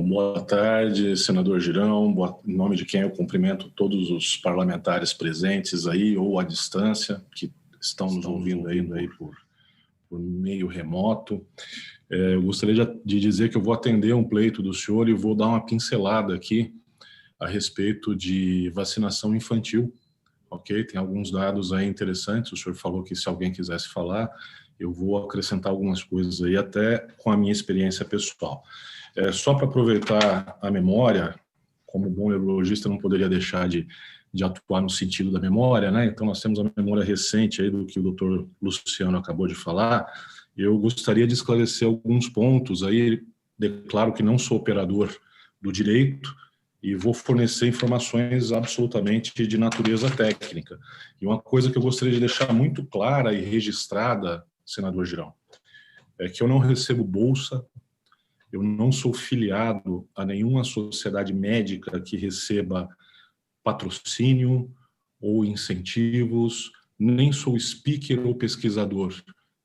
Bom, boa tarde, senador Girão. Em nome de quem eu cumprimento todos os parlamentares presentes aí ou à distância, que estão nos ouvindo aí por meio remoto. Eu gostaria de dizer que eu vou atender um pleito do senhor e vou dar uma pincelada aqui a respeito de vacinação infantil, ok? Tem alguns dados aí interessantes, o senhor falou que se alguém quisesse falar, eu vou acrescentar algumas coisas aí, até com a minha experiência pessoal. Só para aproveitar a memória, como bom neurologista não poderia deixar de atuar no sentido da memória, né? Então nós temos a memória recente aí do que o doutor Luciano acabou de falar. Eu gostaria de esclarecer alguns pontos aí, declaro que não sou operador do direito e vou fornecer informações absolutamente de natureza técnica. E uma coisa que eu gostaria de deixar muito clara e registrada, senador Girão, é que eu não recebo bolsa, eu não sou filiado a nenhuma sociedade médica que receba patrocínio ou incentivos, nem sou speaker ou pesquisador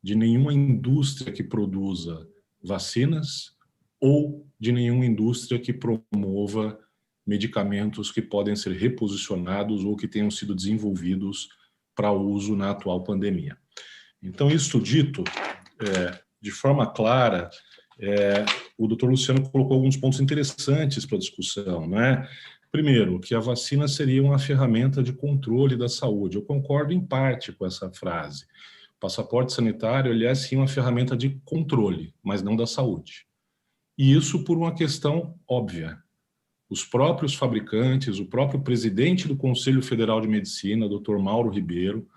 de nenhuma indústria que produza vacinas ou de nenhuma indústria que promova medicamentos que podem ser reposicionados ou que tenham sido desenvolvidos para uso na atual pandemia. Então, isso dito, de forma clara, o doutor Luciano colocou alguns pontos interessantes para a discussão, né? Primeiro, que a vacina seria uma ferramenta de controle da saúde. Eu concordo em parte com essa frase. O passaporte sanitário, ele é sim uma ferramenta de controle, mas não da saúde. E isso por uma questão óbvia. Os próprios fabricantes, o próprio presidente do Conselho Federal de Medicina, Dr. Mauro Ribeiro,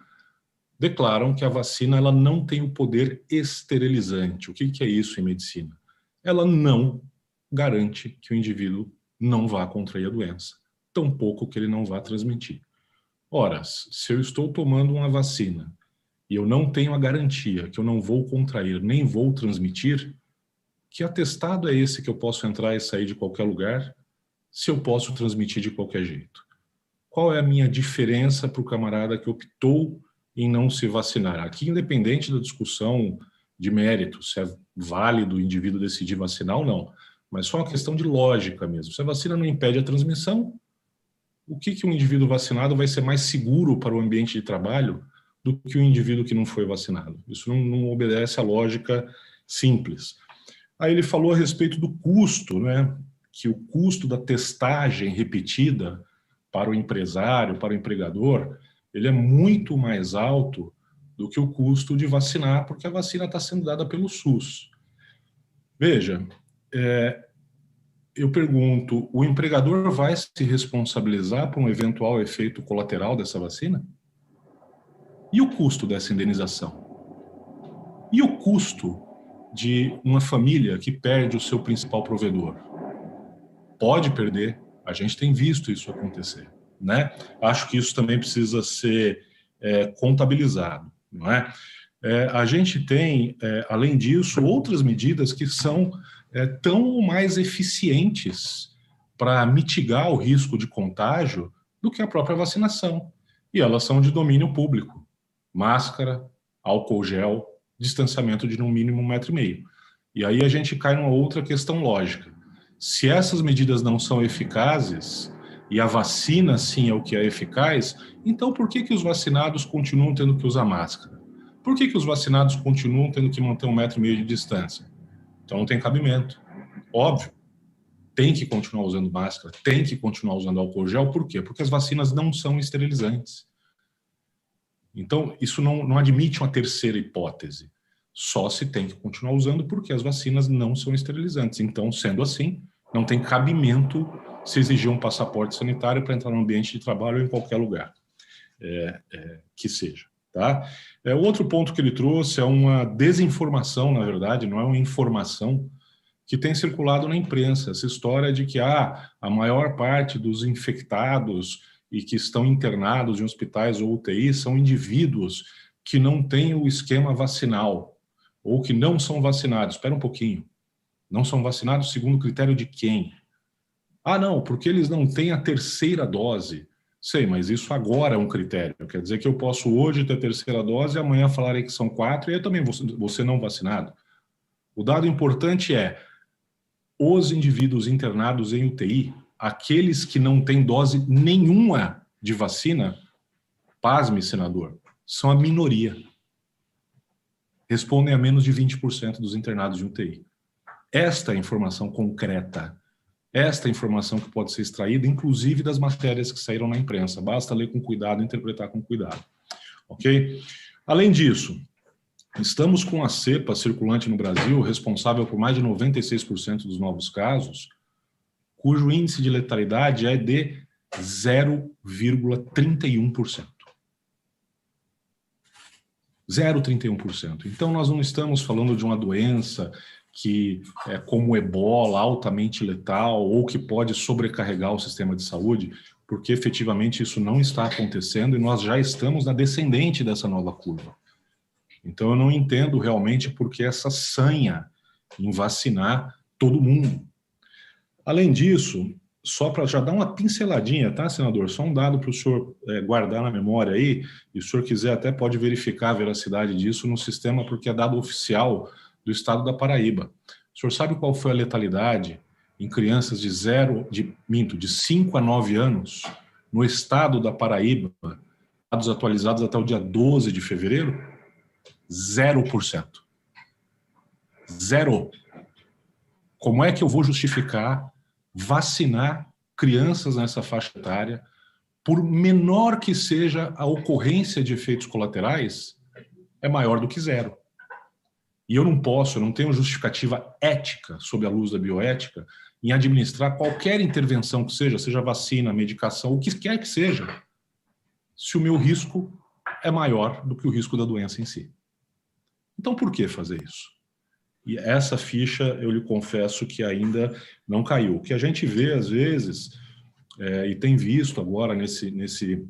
declaram que a vacina ela não tem o poder esterilizante. O que é isso em medicina? Ela não garante que o indivíduo não vá contrair a doença, tampouco que ele não vá transmitir. Ora, se eu estou tomando uma vacina e eu não tenho a garantia que eu não vou contrair nem vou transmitir, que atestado é esse que eu posso entrar e sair de qualquer lugar se eu posso transmitir de qualquer jeito? Qual é a minha diferença para o camarada que optou em não se vacinar? Aqui, independente da discussão de mérito, se é válido o indivíduo decidir vacinar ou não, mas só uma questão de lógica mesmo. Se a vacina não impede a transmissão, o que um indivíduo vacinado vai ser mais seguro para o ambiente de trabalho do que o indivíduo que não foi vacinado? Isso não obedece à lógica simples. Aí ele falou a respeito do custo, né? Que o custo da testagem repetida para o empresário, para o empregador, ele é muito mais alto do que o custo de vacinar, porque a vacina está sendo dada pelo SUS. Veja, eu pergunto, o empregador vai se responsabilizar por um eventual efeito colateral dessa vacina? E o custo dessa indenização? E o custo de uma família que perde o seu principal provedor? Pode perder, a gente tem visto isso acontecer, né? Acho que isso também precisa ser contabilizado, não é? A gente tem, além disso, outras medidas que são tão mais eficientes para mitigar o risco de contágio do que a própria vacinação. E elas são de domínio público. Máscara, álcool gel, distanciamento de no mínimo 1,5 metro. E aí a gente cai numa outra questão lógica. Se essas medidas não são eficazes, e a vacina sim é o que é eficaz, então por que os vacinados continuam tendo que usar máscara? Por que os vacinados continuam tendo que manter 1,5 metro de distância? Então não tem cabimento. Óbvio, tem que continuar usando máscara, tem que continuar usando álcool gel, por quê? Porque as vacinas não são esterilizantes. Então, isso não admite uma terceira hipótese. Só se tem que continuar usando porque as vacinas não são esterilizantes. Então, sendo assim, não tem cabimento se exigir um passaporte sanitário para entrar no ambiente de trabalho ou em qualquer lugar que seja. Tá? O outro ponto que ele trouxe é uma desinformação, na verdade, não é uma informação que tem circulado na imprensa. Essa história de que a maior parte dos infectados e que estão internados em hospitais ou UTI são indivíduos que não têm o esquema vacinal ou que não são vacinados. Espera um pouquinho. Não são vacinados segundo o critério de quem? Ah, não, porque eles não têm a terceira dose. Sei, mas isso agora é um critério. Quer dizer que eu posso hoje ter a terceira dose e amanhã falarem que são 4 e eu também vou ser não vacinado. O dado importante é os indivíduos internados em UTI, aqueles que não têm dose nenhuma de vacina, pasme, senador, são a minoria. Respondem a menos de 20% dos internados de UTI. Esta é a informação concreta, esta é a informação que pode ser extraída, inclusive das matérias que saíram na imprensa. Basta ler com cuidado, interpretar com cuidado. Ok? Além disso, estamos com a cepa circulante no Brasil, responsável por mais de 96% dos novos casos, cujo índice de letalidade é de 0,31%. 0,31%. Então, nós não estamos falando de uma doença que é como o ebola, altamente letal, ou que pode sobrecarregar o sistema de saúde, porque efetivamente isso não está acontecendo e nós já estamos na descendente dessa nova curva. Então, eu não entendo realmente por que essa sanha em vacinar todo mundo. Além disso, só para já dar uma pinceladinha, tá, senador? Só um dado para o senhor guardar na memória aí, e se o senhor quiser até pode verificar a veracidade disso no sistema, porque é dado oficial do estado da Paraíba. O senhor sabe qual foi a letalidade em crianças de 5 a 9 anos no estado da Paraíba, dados atualizados até o dia 12 de fevereiro? 0%. Zero. Como é que eu vou justificar vacinar crianças nessa faixa etária, por menor que seja a ocorrência de efeitos colaterais, é maior do que zero? E eu não tenho justificativa ética, sob a luz da bioética, em administrar qualquer intervenção que seja vacina, medicação, o que quer que seja, se o meu risco é maior do que o risco da doença em si. Então, por que fazer isso? E essa ficha, eu lhe confesso que ainda não caiu. O que a gente vê, às vezes, e tem visto agora nesse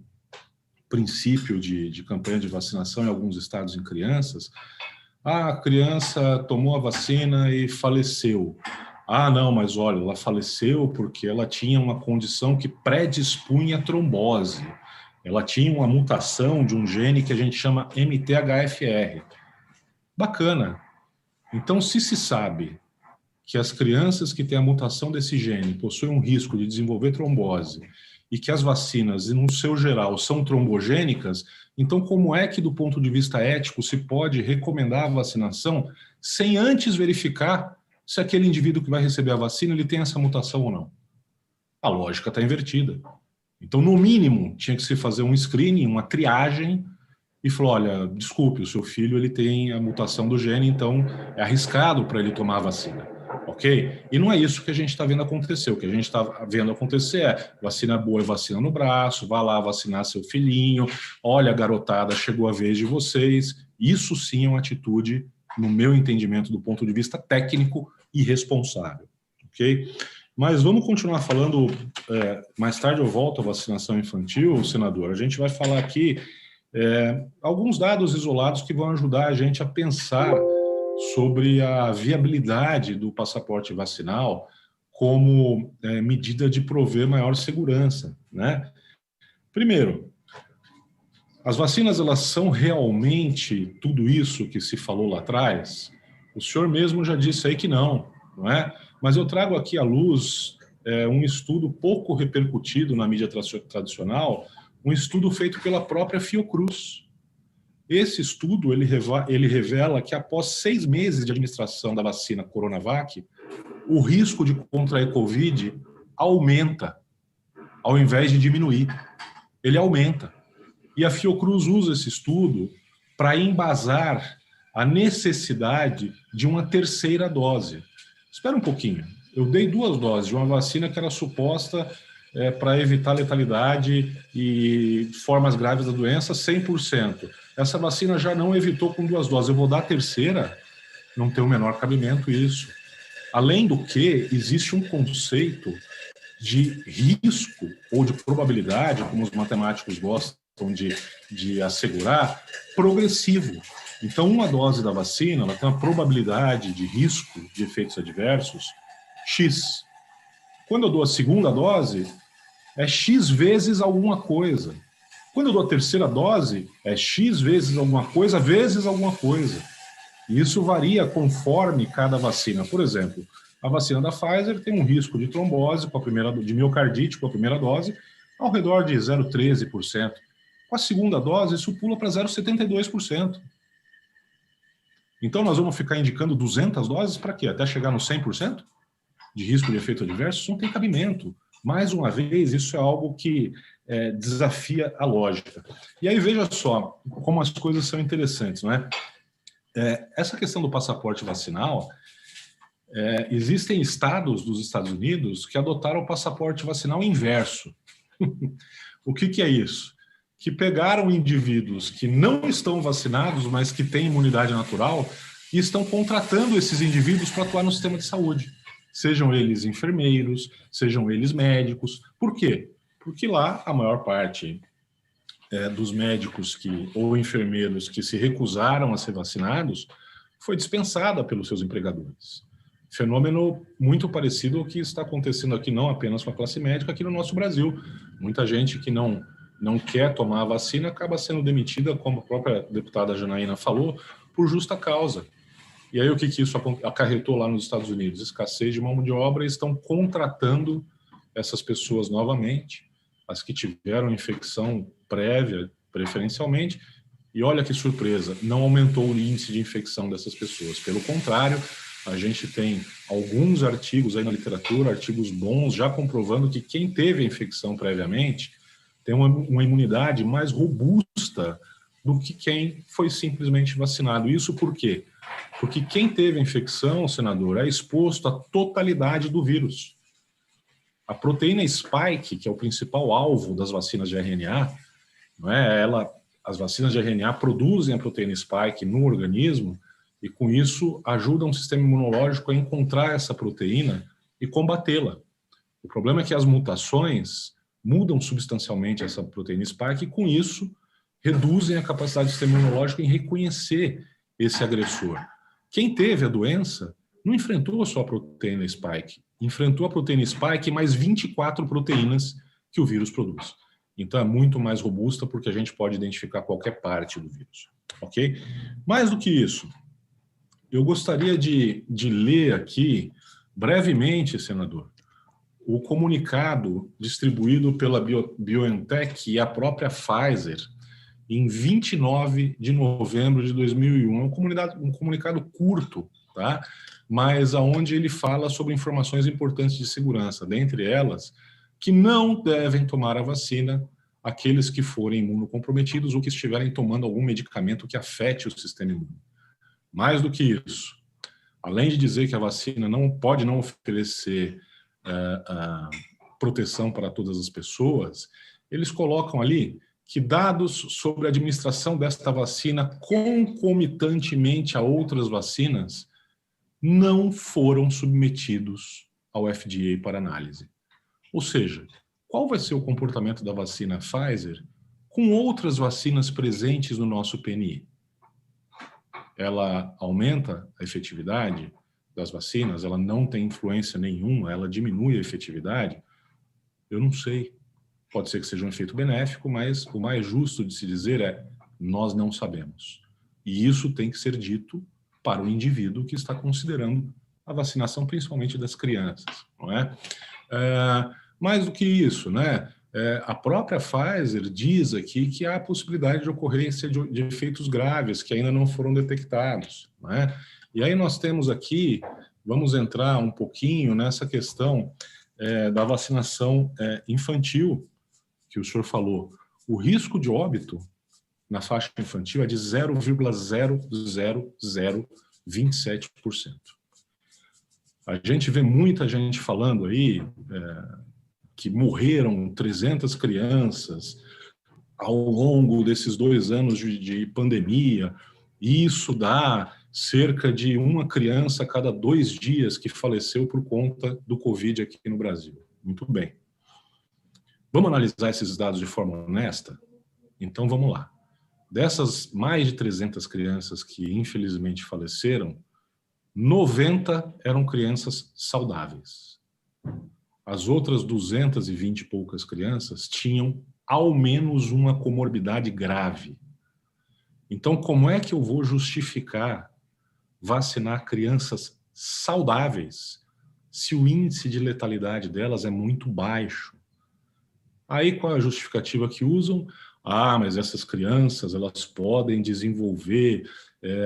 princípio de campanha de vacinação em alguns estados em crianças, a criança tomou a vacina e faleceu. Ah, não, mas olha, ela faleceu porque ela tinha uma condição que predispunha a trombose. Ela tinha uma mutação de um gene que a gente chama MTHFR. Bacana. Então, se sabe que as crianças que têm a mutação desse gene possuem um risco de desenvolver trombose e que as vacinas, no seu geral, são trombogênicas, então como é que, do ponto de vista ético, se pode recomendar a vacinação sem antes verificar se aquele indivíduo que vai receber a vacina ele tem essa mutação ou não? A lógica está invertida. Então, no mínimo, tinha que se fazer um screening, uma triagem, e falou, olha, desculpe, o seu filho ele tem a mutação do gene, então é arriscado para ele tomar a vacina, ok? E não é isso que a gente está vendo acontecer. O que a gente está vendo acontecer é vacina boa é vacina no braço, vá lá vacinar seu filhinho, olha, garotada, chegou a vez de vocês. Isso sim é uma atitude, no meu entendimento, do ponto de vista técnico, irresponsável, ok? Mas vamos continuar falando, mais tarde eu volto à vacinação infantil, senador. A gente vai falar aqui alguns dados isolados que vão ajudar a gente a pensar sobre a viabilidade do passaporte vacinal como medida de prover maior segurança, né? Primeiro, as vacinas, elas são realmente tudo isso que se falou lá atrás? O senhor mesmo já disse aí que não é? Mas eu trago aqui à luz um estudo pouco repercutido na mídia tradicional, um estudo feito pela própria Fiocruz. Esse estudo ele revela que após 6 meses de administração da vacina Coronavac, o risco de contrair Covid aumenta, ao invés de diminuir. Ele aumenta. E a Fiocruz usa esse estudo para embasar a necessidade de uma terceira dose. Espera um pouquinho. Eu dei 2 doses de uma vacina que era suposta para evitar letalidade e formas graves da doença, 100%. Essa vacina já não evitou com 2 doses. Eu vou dar a terceira? Não tem o menor cabimento isso. Além do que, existe um conceito de risco ou de probabilidade, como os matemáticos gostam de assegurar, progressivo. Então, uma dose da vacina ela tem uma probabilidade de risco de efeitos adversos X. Quando eu dou a segunda dose, é X vezes alguma coisa. Quando eu dou a terceira dose, é X vezes alguma coisa, vezes alguma coisa. E isso varia conforme cada vacina. Por exemplo, A vacina da Pfizer tem um risco de trombose, de miocardite com a primeira dose, ao redor de 0,13%. Com a segunda dose, isso pula para 0,72%. Então, nós vamos ficar indicando 200 doses para quê? Até chegar no 100% de risco de efeito adverso? Isso não tem cabimento. Mais uma vez, isso é algo que desafia a lógica. E aí, veja só como as coisas são interessantes, não é? Essa questão do passaporte vacinal, existem estados dos Estados Unidos que adotaram o passaporte vacinal inverso. O que é isso? Que pegaram indivíduos que não estão vacinados, mas que têm imunidade natural, e estão contratando esses indivíduos para atuar no sistema de saúde. Sejam eles enfermeiros, sejam eles médicos. Por quê? Porque lá a maior parte dos médicos ou enfermeiros que se recusaram a ser vacinados foi dispensada pelos seus empregadores. Fenômeno muito parecido ao que está acontecendo aqui, não apenas com a classe médica, aqui no nosso Brasil. Muita gente que não quer tomar a vacina acaba sendo demitida, como a própria deputada Janaína falou, por justa causa. E aí o que isso acarretou lá nos Estados Unidos? Escassez de mão de obra, e estão contratando essas pessoas novamente, as que tiveram infecção prévia, preferencialmente, e olha que surpresa, não aumentou o índice de infecção dessas pessoas. Pelo contrário, a gente tem alguns artigos aí na literatura, artigos bons, já comprovando que quem teve a infecção previamente tem uma imunidade mais robusta do que quem foi simplesmente vacinado. Isso por quê? Porque quem teve a infecção, senador, é exposto à totalidade do vírus. A proteína spike, que é o principal alvo das vacinas de RNA, não é? As vacinas de RNA produzem a proteína spike no organismo e, com isso, ajudam o sistema imunológico a encontrar essa proteína e combatê-la. O problema é que as mutações mudam substancialmente essa proteína spike e, com isso, reduzem a capacidade do sistema imunológico em reconhecer esse agressor. Quem teve a doença não enfrentou só a proteína spike, enfrentou a proteína spike e mais 24 proteínas que o vírus produz. Então é muito mais robusta porque a gente pode identificar qualquer parte do vírus, ok? Mais do que isso, eu gostaria de ler aqui, brevemente, senador, o comunicado distribuído pela BioNTech e a própria Pfizer em 29 de novembro de 2001. Um comunicado curto, tá? Mas onde ele fala sobre informações importantes de segurança, dentre elas, que não devem tomar a vacina aqueles que forem imunocomprometidos ou que estiverem tomando algum medicamento que afete o sistema imune. Mais do que isso, além de dizer que a vacina pode não oferecer proteção para todas as pessoas, eles colocam ali que dados sobre a administração desta vacina concomitantemente a outras vacinas não foram submetidos ao FDA para análise. Ou seja, qual vai ser o comportamento da vacina Pfizer com outras vacinas presentes no nosso PNI? Ela aumenta a efetividade das vacinas? Ela não tem influência nenhuma? Ela diminui a efetividade? Eu não sei. Pode ser que seja um efeito benéfico, mas o mais justo de se dizer é: nós não sabemos. E isso tem que ser dito para o indivíduo que está considerando a vacinação, principalmente das crianças, não é? Mais do que isso, né? A própria Pfizer diz aqui que há a possibilidade de ocorrência de efeitos graves que ainda não foram detectados, não é? E aí nós temos aqui, vamos entrar um pouquinho nessa questão da vacinação infantil, que o senhor falou. O risco de óbito na faixa infantil é de 0,00027%. A gente vê muita gente falando aí que morreram 300 crianças ao longo desses 2 anos de pandemia, e isso dá cerca de uma criança a cada 2 dias que faleceu por conta do Covid aqui no Brasil. Muito bem. Vamos analisar esses dados de forma honesta? Então, vamos lá. Dessas mais de 300 crianças que infelizmente faleceram, 90 eram crianças saudáveis. As outras 220 e poucas crianças tinham ao menos uma comorbidade grave. Então, como é que eu vou justificar vacinar crianças saudáveis se o índice de letalidade delas é muito baixo. Aí qual é a justificativa que usam? Ah, mas essas crianças elas podem desenvolver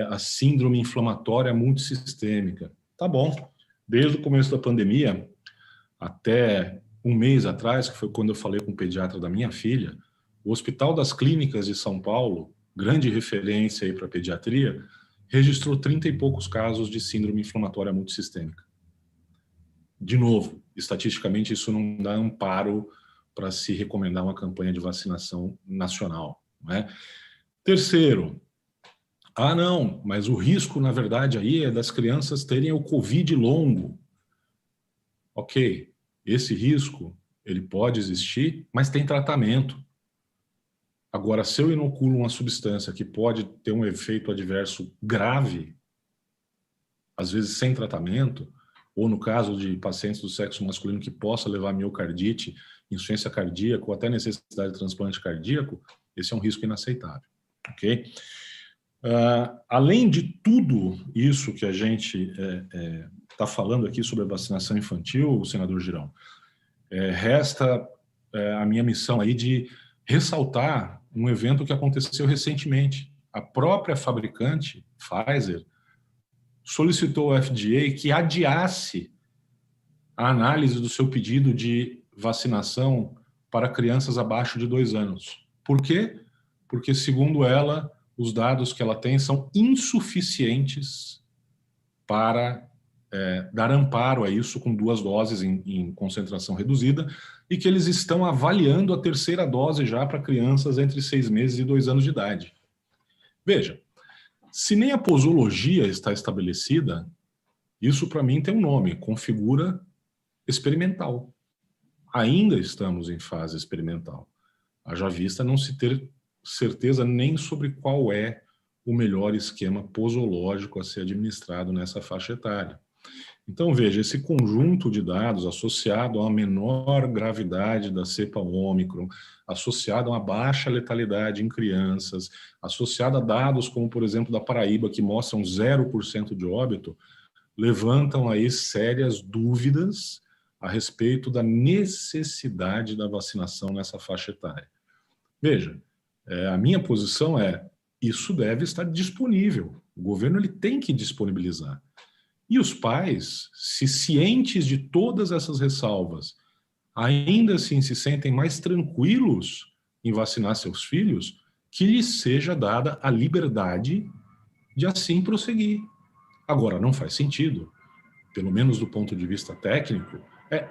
a síndrome inflamatória multissistêmica. Tá bom. Desde o começo da pandemia, até um mês atrás, que foi quando eu falei com o pediatra da minha filha, o Hospital das Clínicas de São Paulo, grande referência aí para pediatria, registrou 30 e poucos casos de síndrome inflamatória multissistêmica. De novo, estatisticamente isso não dá amparo para se recomendar uma campanha de vacinação nacional, não é? Terceiro, não, mas o risco, na verdade, aí é das crianças terem o Covid longo. Ok, esse risco, ele pode existir, mas tem tratamento. Agora, se eu inoculo uma substância que pode ter um efeito adverso grave, às vezes sem tratamento, ou no caso de pacientes do sexo masculino que possa levar a miocardite, insuficiência cardíaca ou até necessidade de transplante cardíaco, esse é um risco inaceitável, ok? Além de tudo isso que a gente está falando aqui sobre a vacinação infantil, senador Girão, resta a minha missão aí de ressaltar um evento que aconteceu recentemente. A própria fabricante, Pfizer, solicitou ao FDA que adiasse a análise do seu pedido de vacinação para crianças abaixo de 2 anos. Por quê? Porque, segundo ela, os dados que ela tem são insuficientes para dar amparo a isso com 2 doses em concentração reduzida e que eles estão avaliando a 3ª dose já para crianças entre 6 meses e 2 anos de idade. Veja, se nem a posologia está estabelecida, isso para mim tem um nome, configura experimental. Ainda estamos em fase experimental. Haja vista não se ter certeza nem sobre qual é o melhor esquema posológico a ser administrado nessa faixa etária. Então, veja, esse conjunto de dados associado à menor gravidade da cepa Ômicron, associado a uma baixa letalidade em crianças, associado a dados como, por exemplo, da Paraíba, que mostram 0% de óbito, levantam aí sérias dúvidas a respeito da necessidade da vacinação nessa faixa etária. Veja, a minha posição isso deve estar disponível. O governo ele tem que disponibilizar. E os pais, se cientes de todas essas ressalvas, ainda assim se sentem mais tranquilos em vacinar seus filhos, que lhes seja dada a liberdade de assim prosseguir. Agora, não faz sentido, pelo menos do ponto de vista técnico,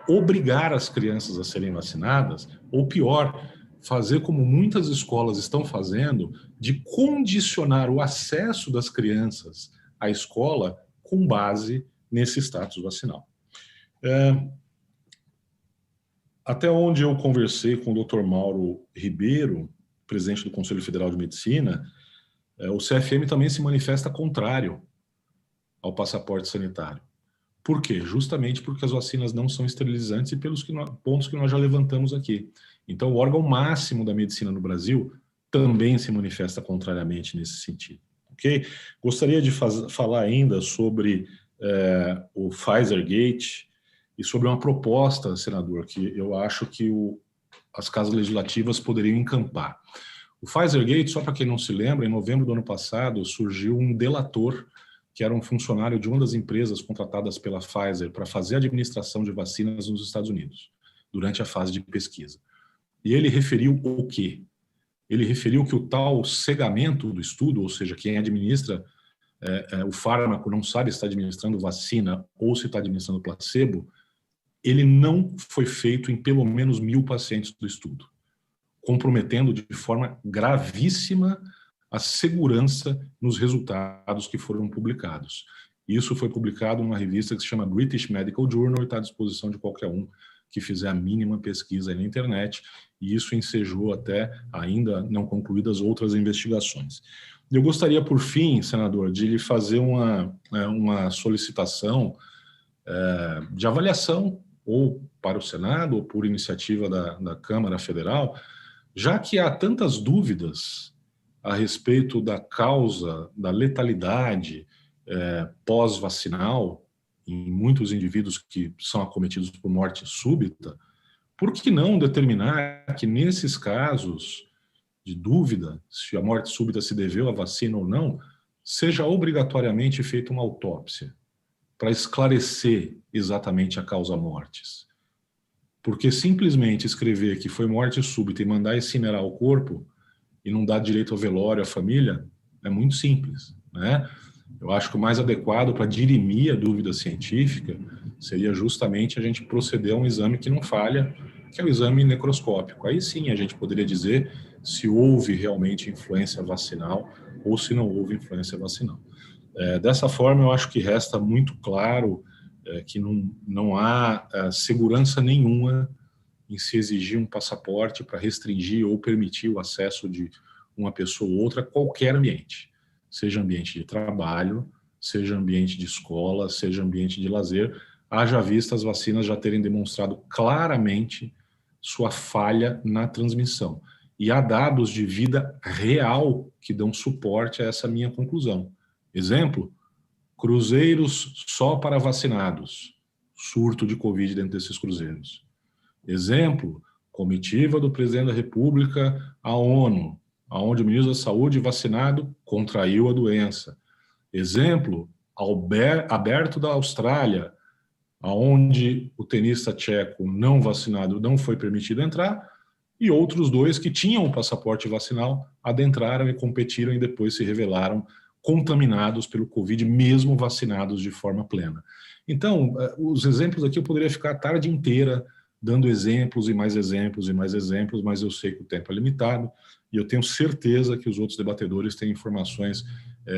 obrigar as crianças a serem vacinadas, ou pior, fazer como muitas escolas estão fazendo, de condicionar o acesso das crianças à escola com base nesse status vacinal. Até onde eu conversei com o Dr. Mauro Ribeiro, presidente do Conselho Federal de Medicina, o CFM também se manifesta contrário ao passaporte sanitário. Por quê? Justamente porque as vacinas não são esterilizantes e pelos pontos que nós já levantamos aqui. Então, o órgão máximo da medicina no Brasil também se manifesta contrariamente nesse sentido. Okay? Gostaria de falar ainda sobre o Pfizer-Gate e sobre uma proposta, senador, que eu acho que as casas legislativas poderiam encampar. O Pfizer-Gate, só para quem não se lembra, em novembro do ano passado surgiu um delator que era um funcionário de uma das empresas contratadas pela Pfizer para fazer a administração de vacinas nos Estados Unidos, durante a fase de pesquisa. E ele referiu o quê? Ele referiu que o tal cegamento do estudo, ou seja, quem administra o fármaco não sabe se está administrando vacina ou se está administrando placebo, ele não foi feito em pelo menos 1.000 pacientes do estudo, comprometendo de forma gravíssima a segurança nos resultados que foram publicados. Isso foi publicado numa revista que se chama British Medical Journal e está à disposição de qualquer um que fizer a mínima pesquisa aí na internet, e isso ensejou até ainda não concluídas outras investigações. Eu gostaria, por fim, senador, de lhe fazer uma solicitação de avaliação, ou para o Senado, ou por iniciativa da Câmara Federal, já que há tantas dúvidas a respeito da causa da letalidade pós-vacinal em muitos indivíduos que são acometidos por morte súbita, por que não determinar que nesses casos de dúvida, se a morte súbita se deveu à vacina ou não, seja obrigatoriamente feita uma autópsia para esclarecer exatamente a causa mortes? Porque simplesmente escrever que foi morte súbita e mandar incinerar o corpo e não dar direito ao velório à família é muito simples, né? Eu acho que o mais adequado para dirimir a dúvida científica seria justamente a gente proceder a um exame que não falha, que é o exame necroscópico. Aí sim a gente poderia dizer se houve realmente influência vacinal ou se não houve influência vacinal. Dessa forma, eu acho que resta muito claro que não há segurança nenhuma em se exigir um passaporte para restringir ou permitir o acesso de uma pessoa ou outra a qualquer ambiente, seja ambiente de trabalho, seja ambiente de escola, seja ambiente de lazer, haja vista as vacinas já terem demonstrado claramente sua falha na transmissão. E há dados de vida real que dão suporte a essa minha conclusão. Exemplo, cruzeiros só para vacinados, surto de Covid dentro desses cruzeiros. Exemplo, comitiva do presidente da República à ONU, onde o ministro da Saúde vacinado contraiu a doença. Exemplo, aberto da Austrália, onde o tenista tcheco não vacinado não foi permitido entrar, e outros dois que tinham o passaporte vacinal adentraram e competiram e depois se revelaram contaminados pelo Covid, mesmo vacinados de forma plena. Então, os exemplos aqui eu poderia ficar a tarde inteira dando exemplos e mais exemplos e mais exemplos, mas eu sei que o tempo é limitado e eu tenho certeza que os outros debatedores têm informações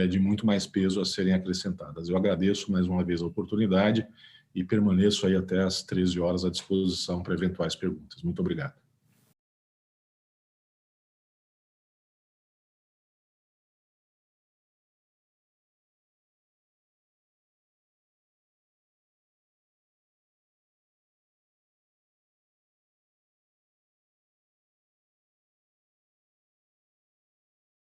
de muito mais peso a serem acrescentadas. Eu agradeço mais uma vez a oportunidade e permaneço aí até às 13 horas à disposição para eventuais perguntas. Muito obrigado.